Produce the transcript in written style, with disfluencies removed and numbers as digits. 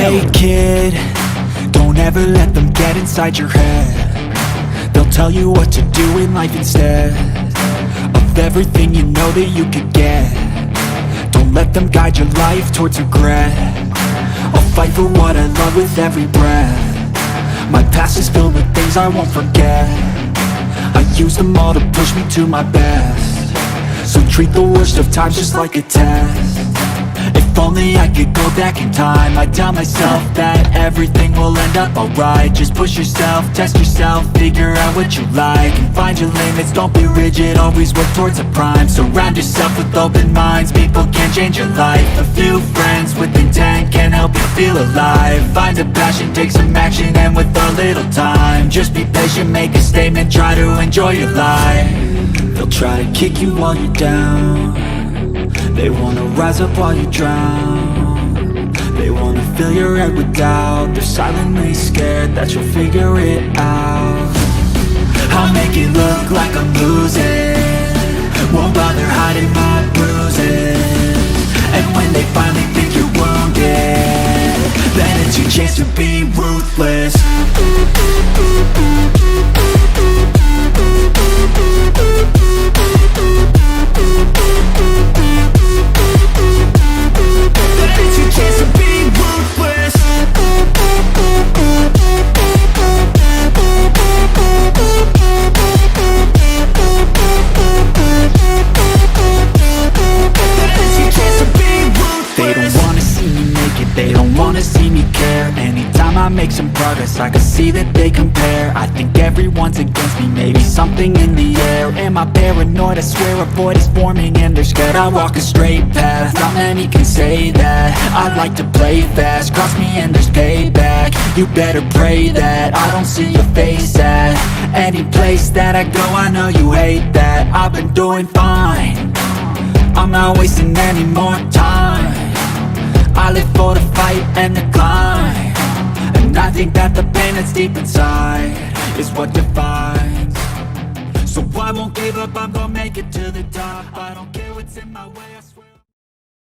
Hey kid, don't ever let them get inside your head. They'll tell you what to do in life instead of everything you know that you could get. Don't let them guide your life towards regret. I'll fight for what I love with every breath. My past is filled with things I won't forget. I use them all to push me to my best. So treat the worst of times just like a test. If only I could go back in time, I'd tell myself that everything will end up alright. Just push yourself, test yourself, figure out what you like, and find your limits, don't be rigid, always work towards a prime. Surround yourself with open minds, people can change your life. A few friends with intent can help you feel alive. Find a passion, take some action, and with a little time, just be patient, make a statement, try to enjoy your life. They'll try to kick you while you're down. They wanna rise up while you drown. They wanna fill your head with doubt. They're silently scared that you'll figure it out. I'll make it look like I'm losing, won't bother hiding my bruises. And when they finally think you're wounded, then it's your chance to be ruthless. They don't wanna see me care. Anytime I make some progress, I can see that they compare. I think everyone's against me, maybe something in the air. Am I paranoid? I swear a void is forming and they're scared. I walk a straight path, not many can say that. I like to play fast, cross me and there's payback. You better pray that I don't see your face at any place that I go. I know you hate that. I've been doing fine, I'm not wasting any more time. I live for the fight and the climb, and I think that the pain that's deep inside is what defines. So I won't give up, I'm gonna make it to the top. I don't care what's in my way,